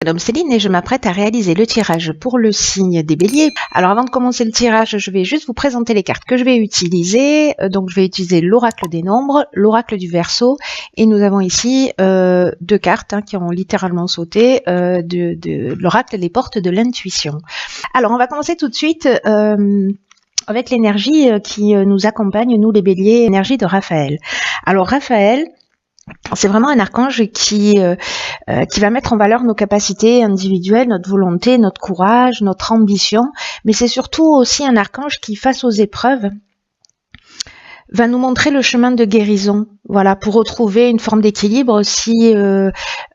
Madame Céline et je m'apprête à réaliser le tirage pour le signe des béliers. Alors avant de commencer le tirage, je vais juste vous présenter les cartes que je vais utiliser. Donc je vais utiliser l'oracle des nombres, l'oracle du Verseau et nous avons ici deux cartes qui ont littéralement sauté de l'oracle des portes de l'intuition. Alors on va commencer tout de suite avec l'énergie qui nous accompagne, nous les béliers, l'énergie de Raphaël. Alors Raphaël, c'est vraiment un archange qui va mettre en valeur nos capacités individuelles, notre volonté, notre courage, notre ambition, mais c'est surtout aussi un archange qui, face aux épreuves, va nous montrer le chemin de guérison, voilà, pour retrouver une forme d'équilibre si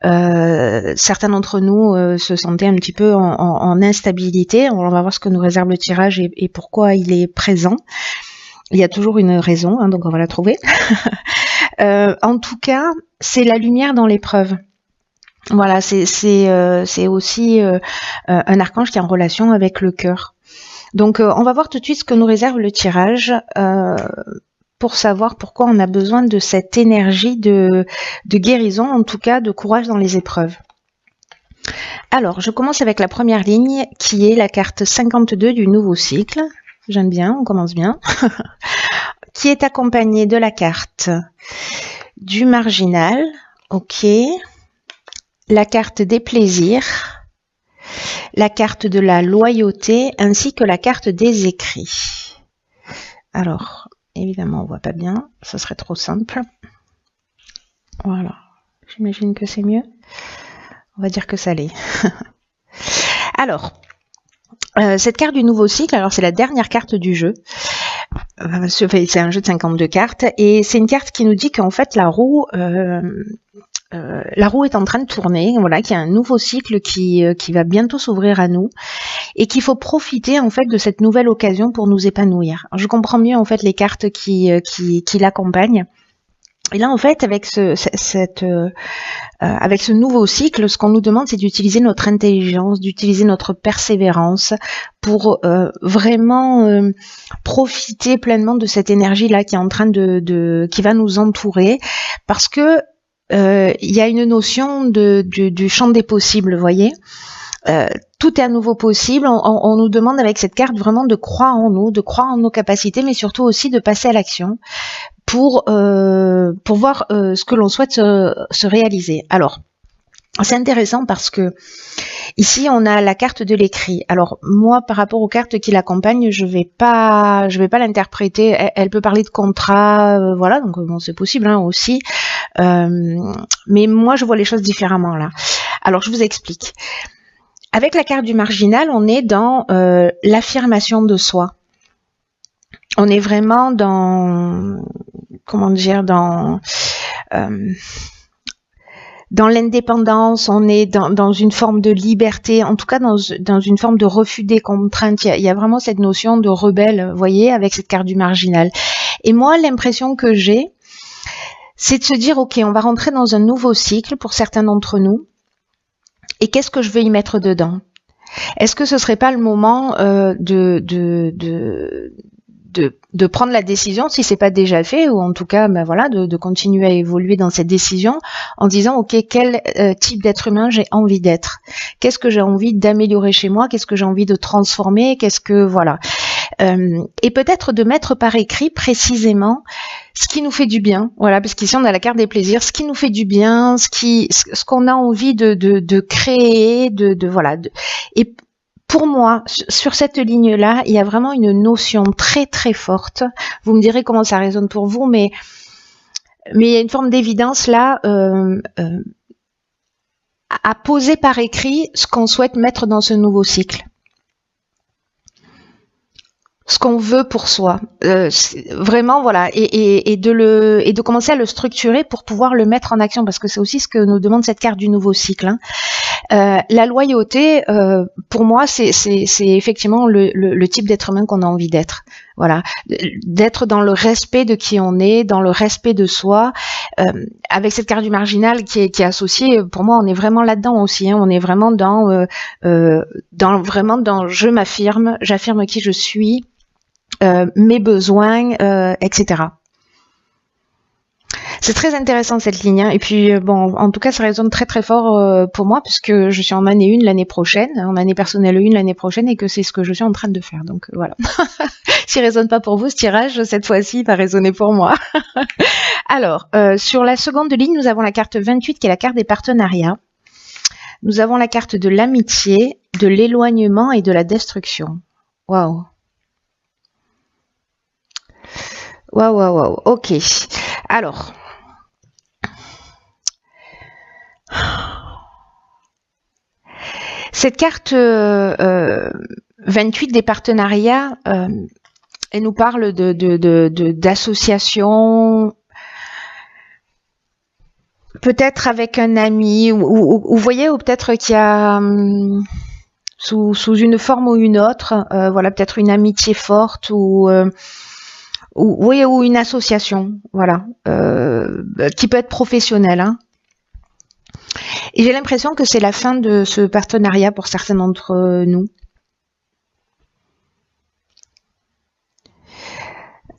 certains d'entre nous se sentaient un petit peu en instabilité. On va voir ce que nous réserve le tirage et pourquoi il est présent. Il y a toujours une raison, donc on va la trouver. En tout cas, c'est la lumière dans l'épreuve. Voilà, c'est aussi un archange qui est en relation avec le cœur. Donc, on va voir tout de suite ce que nous réserve le tirage pour savoir pourquoi on a besoin de cette énergie de guérison, en tout cas de courage dans les épreuves. Alors, je commence avec la première ligne qui est la carte 52 du nouveau cycle. J'aime bien, on commence bien. Qui est accompagnée de la carte du marginal, ok, la carte des plaisirs, la carte de la loyauté, ainsi que la carte des écrits. Alors, évidemment, on voit pas bien, ça serait trop simple. Voilà, j'imagine que c'est mieux. On va dire que ça l'est. Alors, cette carte du nouveau cycle, alors c'est la dernière carte du jeu. C'est un jeu de 52 cartes et c'est une carte qui nous dit qu'en fait la roue est en train de tourner, voilà, qu'il y a un nouveau cycle qui va bientôt s'ouvrir à nous et qu'il faut profiter en fait de cette nouvelle occasion pour nous épanouir. Alors, je comprends mieux en fait les cartes qui l'accompagnent. Et là, en fait, avec ce nouveau cycle, ce qu'on nous demande, c'est d'utiliser notre intelligence, d'utiliser notre persévérance pour vraiment profiter pleinement de cette énergie-là qui est en train qui va nous entourer, parce que il y a une notion du champ des possibles, vous voyez. Tout est à nouveau possible. On nous demande avec cette carte vraiment de croire en nous, de croire en nos capacités, mais surtout aussi de passer à l'action pour voir ce que l'on souhaite se réaliser. Alors, c'est intéressant parce que ici on a la carte de l'écrit. Alors moi, par rapport aux cartes qui l'accompagnent, je vais pas l'interpréter. Elle peut parler de contrat, voilà, donc bon, c'est possible aussi. Mais moi, je vois les choses différemment là. Alors, je vous explique. Avec la carte du marginal, on est dans l'affirmation de soi. On est vraiment dans, comment dire, dans l'indépendance, on est dans une forme de liberté, en tout cas dans une forme de refus des contraintes. Il y a vraiment cette notion de rebelle, vous voyez, avec cette carte du marginal. Et moi, l'impression que j'ai, c'est de se dire, ok, on va rentrer dans un nouveau cycle pour certains d'entre nous, et qu'est-ce que je veux y mettre dedans? Est-ce que ce serait pas le moment de prendre la décision, si c'est pas déjà fait, ou en tout cas, ben voilà, de continuer à évoluer dans cette décision en disant, ok, quel type d'être humain j'ai envie d'être? Qu'est-ce que j'ai envie d'améliorer chez moi? Qu'est-ce que j'ai envie de transformer? Qu'est-ce que, voilà. Et peut-être de mettre par écrit précisément ce qui nous fait du bien, voilà, parce qu'ici on a la carte des plaisirs, ce qui nous fait du bien, ce qu'on a envie de créer, voilà. Et pour moi, sur cette ligne-là, il y a vraiment une notion très très forte. Vous me direz comment ça résonne pour vous, mais il y a une forme d'évidence là à poser par écrit ce qu'on souhaite mettre dans ce nouveau cycle. Ce qu'on veut pour soi, vraiment, voilà, et de commencer à le structurer pour pouvoir le mettre en action, parce que c'est aussi ce que nous demande cette carte du nouveau cycle. La loyauté, pour moi, c'est effectivement le type d'être humain qu'on a envie d'être. Voilà, d'être dans le respect de qui on est, dans le respect de soi. Avec cette carte du marginal qui est associée, pour moi, on est vraiment là-dedans aussi. On est vraiment dans je m'affirme, j'affirme qui je suis. Mes besoins, etc. C'est très intéressant cette ligne, hein. Et puis bon, en tout cas, ça résonne très très fort pour moi puisque je suis en année 1 l'année prochaine, en année personnelle 1 l'année prochaine et que c'est ce que je suis en train de faire. Donc voilà. S'il résonne pas pour vous, ce tirage, cette fois-ci, va résonner pour moi. Alors, sur la seconde ligne, nous avons la carte 28 qui est la carte des partenariats. Nous avons la carte de l'amitié, de l'éloignement et de la destruction. Waouh. Waouh, waouh, waouh. Ok. Alors. Cette carte 28 des partenariats, elle nous parle d'associations, peut-être avec un ami, ou vous voyez, ou peut-être qu'il y a sous une forme ou une autre, voilà, peut-être une amitié forte ou une association, voilà, qui peut être professionnelle, hein. Et j'ai l'impression que c'est la fin de ce partenariat pour certains d'entre nous.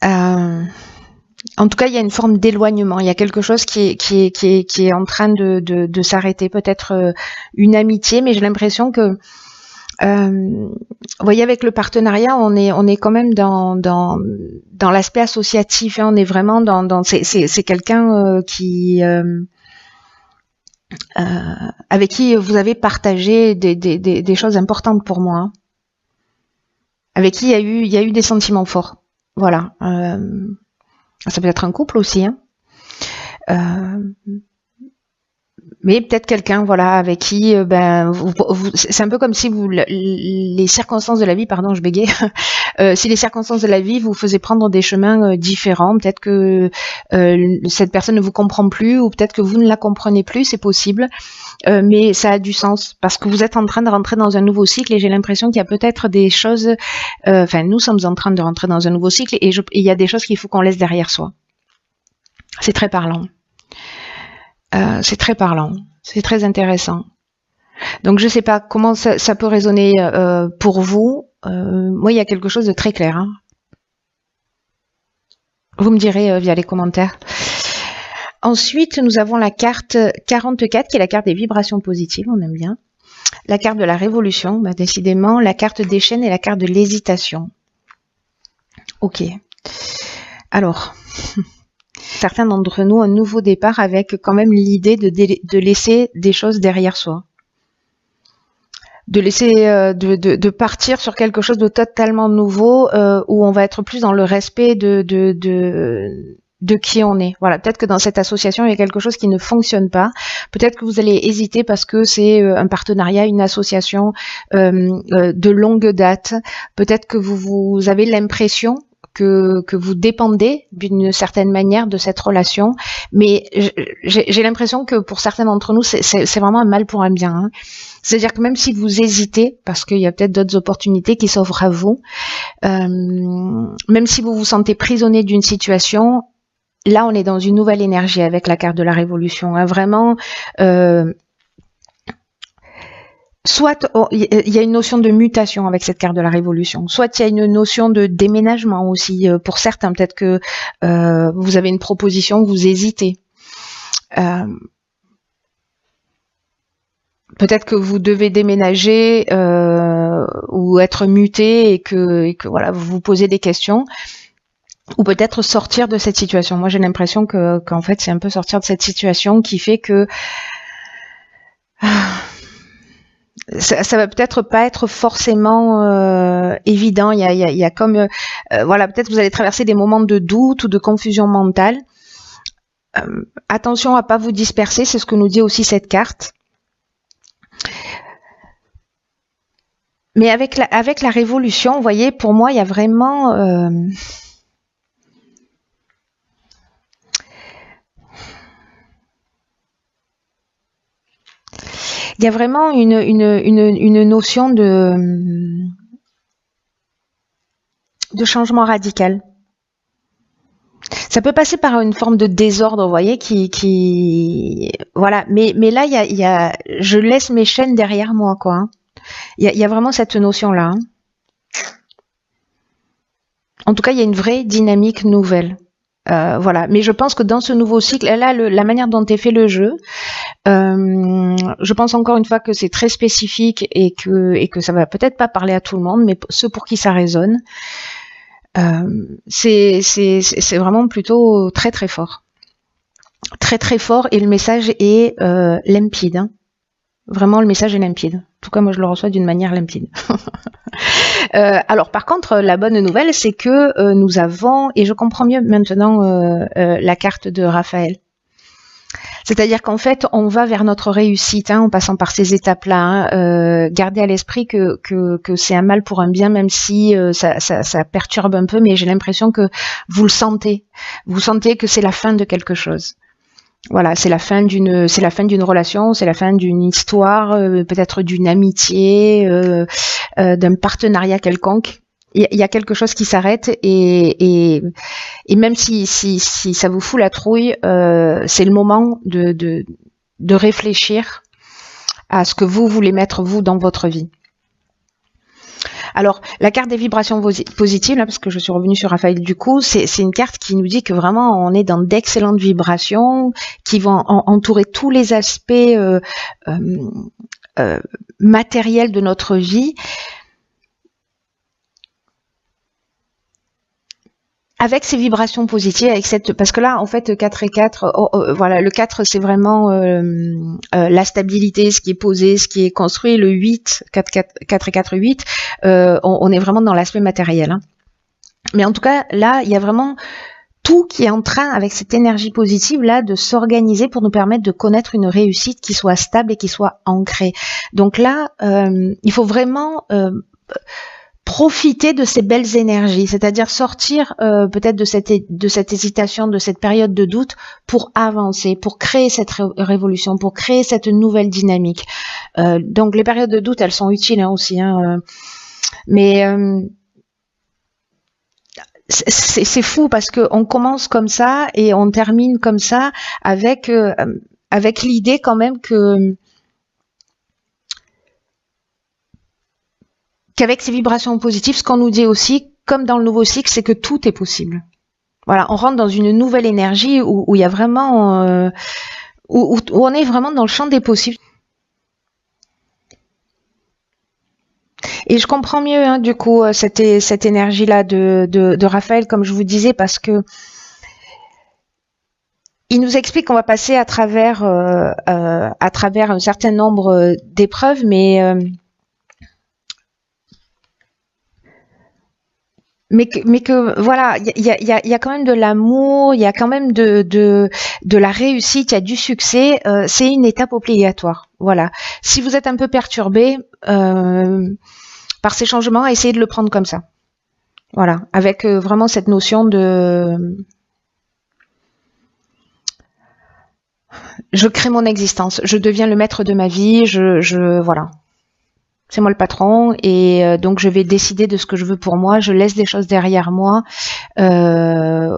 En tout cas, il y a une forme d'éloignement. Il y a quelque chose qui est en train de s'arrêter. Peut-être une amitié, mais j'ai l'impression que, vous voyez, avec le partenariat, on est quand même dans l'aspect associatif, hein. On est vraiment c'est quelqu'un qui avec qui vous avez partagé des choses importantes pour moi, hein. Avec qui il y a eu des sentiments forts. Voilà. Ça peut être un couple aussi, hein. Mais peut-être quelqu'un, voilà, avec qui, c'est un peu comme si les circonstances de la vie, pardon, je bégaye, si les circonstances de la vie vous faisaient prendre des chemins différents, peut-être que cette personne ne vous comprend plus, ou peut-être que vous ne la comprenez plus, c'est possible, mais ça a du sens, parce que vous êtes en train de rentrer dans un nouveau cycle, et j'ai l'impression qu'il y a peut-être des choses, nous sommes en train de rentrer dans un nouveau cycle, et il y a des choses qu'il faut qu'on laisse derrière soi. C'est très parlant. C'est très parlant, c'est très intéressant. Donc je sais pas comment ça peut résonner pour vous. Moi, il y a quelque chose de très clair, hein. Vous me direz via les commentaires. Ensuite, nous avons la carte 44 qui est la carte des vibrations positives, on aime bien. La carte de la révolution, décidément, la carte des chaînes et la carte de l'hésitation. Ok. Alors... Certains d'entre nous, un nouveau départ avec quand même l'idée de laisser des choses derrière soi. De laisser, de partir sur quelque chose de totalement nouveau, où on va être plus dans le respect de qui on est. Voilà, peut-être que dans cette association, il y a quelque chose qui ne fonctionne pas. Peut-être que vous allez hésiter parce que c'est un partenariat, une association de longue date. Peut-être que vous avez l'impression que vous dépendez d'une certaine manière de cette relation, mais j'ai l'impression que pour certains d'entre nous, c'est vraiment un mal pour un bien, hein. C'est-à-dire que même si vous hésitez, parce qu'il y a peut-être d'autres opportunités qui s'offrent à vous, même si vous vous sentez prisonnier d'une situation, là on est dans une nouvelle énergie avec la carte de la révolution, hein. Vraiment... soit il y a une notion de mutation avec cette carte de la révolution, soit il y a une notion de déménagement aussi, pour certains, peut-être que vous avez une proposition, vous hésitez. Peut-être que vous devez déménager ou être muté et que voilà, vous vous posez des questions. Ou peut-être sortir de cette situation. Moi, j'ai l'impression qu'en fait, c'est un peu sortir de cette situation qui fait que... ça va peut-être pas être forcément évident. Il y a comme voilà, peut-être vous allez traverser des moments de doute ou de confusion mentale. Attention à pas vous disperser, c'est ce que nous dit aussi cette carte. Mais avec la révolution, vous voyez, pour moi, il y a vraiment il y a vraiment une notion de changement radical. Ça peut passer par une forme de désordre, vous voyez, qui voilà. Mais là, il y a, je laisse mes chaînes derrière moi, quoi, hein. Il y a vraiment cette notion-là, hein. En tout cas, il y a une vraie dynamique nouvelle. Voilà. Mais je pense que dans ce nouveau cycle, là, la manière dont est fait le jeu, je pense encore une fois que c'est très spécifique et que ça va peut-être pas parler à tout le monde, mais ceux pour qui ça résonne, c'est vraiment plutôt très très fort. Très très fort, et le message est limpide. Hein. Vraiment, le message est limpide. En tout cas, moi, je le reçois d'une manière limpide. Alors, par contre, la bonne nouvelle, c'est que nous avons, et je comprends mieux maintenant la carte de Raphaël. C'est-à-dire qu'en fait, on va vers notre réussite, hein, en passant par ces étapes-là. Hein. Gardez à l'esprit que c'est un mal pour un bien, même si ça perturbe un peu, mais j'ai l'impression que vous le sentez. Vous sentez que c'est la fin de quelque chose. Voilà, c'est la fin d'une relation, c'est la fin d'une histoire, peut-être d'une amitié, d'un partenariat quelconque. Il y a quelque chose qui s'arrête, et même si ça vous fout la trouille, c'est le moment de réfléchir à ce que vous voulez mettre vous dans votre vie. Alors, la carte des vibrations positives, là, parce que je suis revenue sur Raphaël du coup, c'est une carte qui nous dit que vraiment on est dans d'excellentes vibrations qui vont entourer tous les aspects matériels de notre vie. Avec ces vibrations positives, parce que là, en fait, 4 et 4, voilà, le 4, c'est vraiment la stabilité, ce qui est posé, ce qui est construit. Le 8, 4 et 4, 8, on est vraiment dans l'aspect matériel. Hein. Mais en tout cas, là, il y a vraiment tout qui est en train, avec cette énergie positive, là, de s'organiser pour nous permettre de connaître une réussite qui soit stable et qui soit ancrée. Donc là, il faut vraiment... profiter de ces belles énergies, c'est-à-dire sortir peut-être de cette hésitation, de cette période de doute pour avancer, pour créer cette révolution, pour créer cette nouvelle dynamique. Donc les périodes de doute, elles sont utiles hein, aussi, hein, mais c'est fou parce qu'on commence comme ça et on termine comme ça avec l'idée quand même qu'avec ces vibrations positives, ce qu'on nous dit aussi, comme dans le nouveau cycle, c'est que tout est possible. Voilà, on rentre dans une nouvelle énergie où il y a vraiment, où on est vraiment dans le champ des possibles. Et je comprends mieux, hein, du coup, cette énergie-là de Raphaël, comme je vous disais, parce que il nous explique qu'on va passer à travers un certain nombre d'épreuves, mais que voilà, il y a quand même de l'amour, il y a quand même de la réussite, il y a du succès. C'est une étape obligatoire. Voilà. Si vous êtes un peu perturbé par ces changements, essayez de le prendre comme ça. Voilà, avec vraiment cette notion de je crée mon existence, je deviens le maître de ma vie, voilà. C'est moi le patron et donc je vais décider de ce que je veux pour moi. Je laisse des choses derrière moi.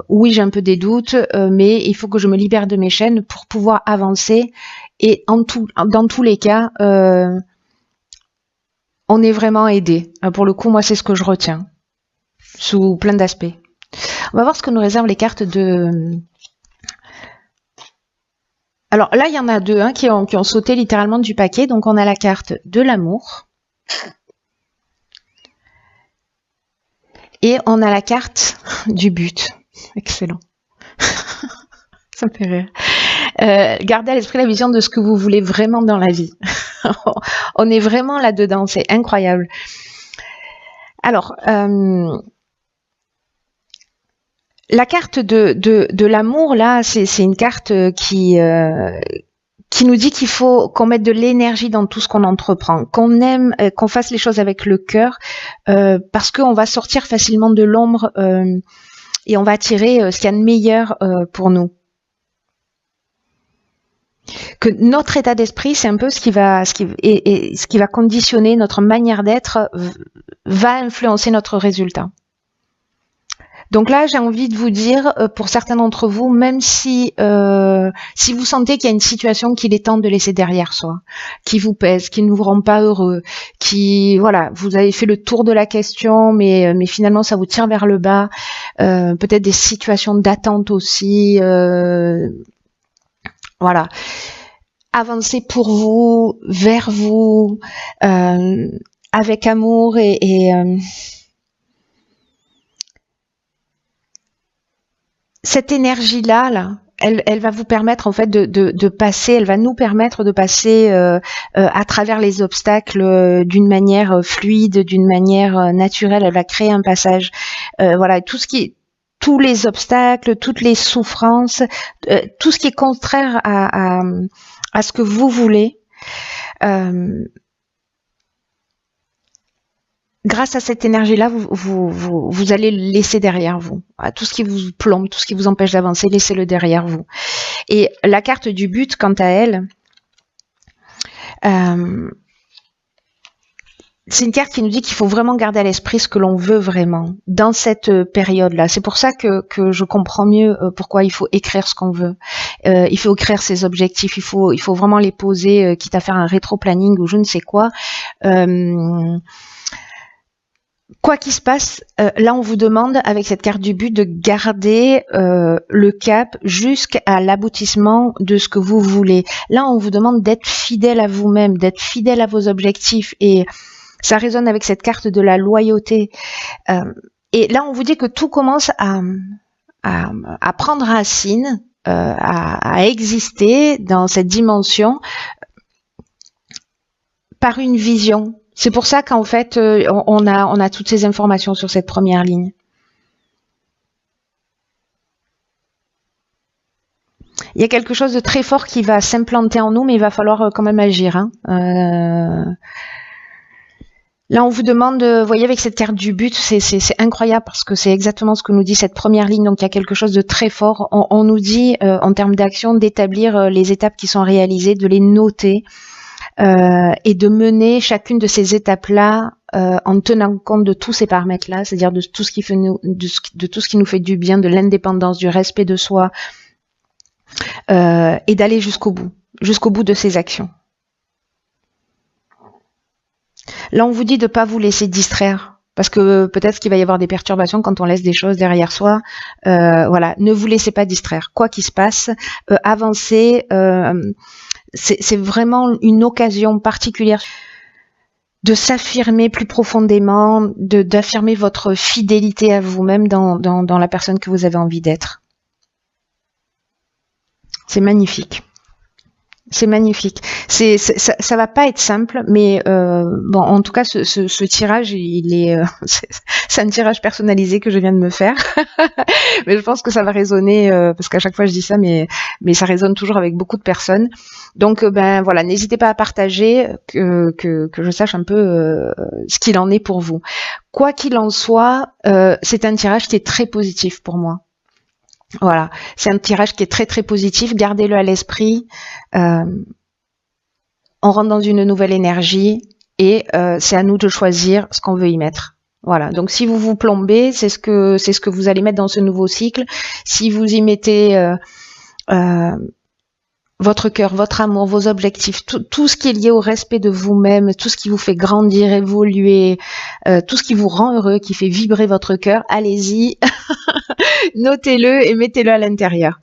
Oui, j'ai un peu des doutes, mais il faut que je me libère de mes chaînes pour pouvoir avancer. Et dans tous les cas, on est vraiment aidé. Pour le coup, moi, c'est ce que je retiens sous plein d'aspects. On va voir ce que nous réservent les cartes de... Alors là, il y en a deux hein, qui ont sauté littéralement du paquet. Donc on a la carte de l'amour. Et on a la carte du but. Excellent. Ça me fait rire. Gardez à l'esprit la vision de ce que vous voulez vraiment dans la vie. On est vraiment là-dedans, c'est incroyable. Alors, la carte de l'amour, là, c'est une carte qui nous dit qu'il faut qu'on mette de l'énergie dans tout ce qu'on entreprend, qu'on aime, qu'on fasse les choses avec le cœur, parce qu'on va sortir facilement de l'ombre et on va attirer ce qu'il y a de meilleur pour nous. Que notre état d'esprit, c'est un peu ce qui va conditionner notre manière d'être, va influencer notre résultat. Donc là, j'ai envie de vous dire, pour certains d'entre vous, même si si vous sentez qu'il y a une situation qu'il est temps de laisser derrière soi, qui vous pèse, qui ne vous rend pas heureux, qui voilà, vous avez fait le tour de la question, mais finalement ça vous tire vers le bas, peut-être des situations d'attente aussi, voilà. Avancez pour vous, vers vous, avec amour et cette énergie-là, là, elle va vous permettre en fait de passer, elle va nous permettre de passer à travers les obstacles d'une manière fluide, d'une manière naturelle. Elle va créer un passage. Voilà, tous les obstacles, toutes les souffrances, tout ce qui est contraire à ce que vous voulez. Grâce à cette énergie-là, vous allez le laisser derrière vous. Tout ce qui vous plombe, tout ce qui vous empêche d'avancer, laissez-le derrière vous. Et la carte du but, quant à elle, c'est une carte qui nous dit qu'il faut vraiment garder à l'esprit ce que l'on veut vraiment dans cette période-là. C'est pour ça que je comprends mieux pourquoi il faut écrire ce qu'on veut. Il faut écrire ses objectifs. Il faut vraiment les poser, quitte à faire un rétro-planning ou je ne sais quoi. Quoi qu'il se passe, là on vous demande avec cette carte du but de garder le cap jusqu'à l'aboutissement de ce que vous voulez. Là on vous demande d'être fidèle à vous-même, d'être fidèle à vos objectifs et ça résonne avec cette carte de la loyauté. Et là on vous dit que tout commence à prendre racine, à exister dans cette dimension par une vision. C'est pour ça qu'en fait, on a toutes ces informations sur cette première ligne. Il y a quelque chose de très fort qui va s'implanter en nous, mais il va falloir quand même agir. Hein. Là, on vous demande, vous voyez, avec cette carte du but, c'est incroyable parce que c'est exactement ce que nous dit cette première ligne. Donc, il y a quelque chose de très fort. On nous dit, en termes d'action, d'établir les étapes qui sont réalisées, de les noter. Et de mener chacune de ces étapes-là en tenant compte de tous ces paramètres-là, c'est-à-dire de tout ce qui fait de tout ce qui nous fait du bien, de l'indépendance, du respect de soi, et d'aller jusqu'au bout de ces actions. Là, on vous dit de pas vous laisser distraire. Parce que peut-être qu'il va y avoir des perturbations quand on laisse des choses derrière soi. Voilà, ne vous laissez pas distraire. Quoi qu'il se passe, avancez. C'est vraiment une occasion particulière de s'affirmer plus profondément, d'affirmer votre fidélité à vous-même dans la personne que vous avez envie d'être. C'est magnifique. C'est magnifique. Ça va pas être simple, mais bon, en tout cas, ce tirage, il est, c'est un tirage personnalisé que je viens de me faire, mais je pense que ça va résonner parce qu'à chaque fois je dis ça, mais ça résonne toujours avec beaucoup de personnes. Donc, ben voilà, n'hésitez pas à partager que je sache un peu ce qu'il en est pour vous. Quoi qu'il en soit, c'est un tirage qui est très positif pour moi. Voilà, c'est un tirage qui est très très positif, gardez-le à l'esprit. On rentre dans une nouvelle énergie et c'est à nous de choisir ce qu'on veut y mettre. Voilà, donc si vous vous plombez, c'est ce que vous allez mettre dans ce nouveau cycle. Si vous y mettez votre cœur, votre amour, vos objectifs, tout ce qui est lié au respect de vous-même, tout ce qui vous fait grandir, évoluer, tout ce qui vous rend heureux, qui fait vibrer votre cœur, allez-y, notez-le et mettez-le à l'intérieur.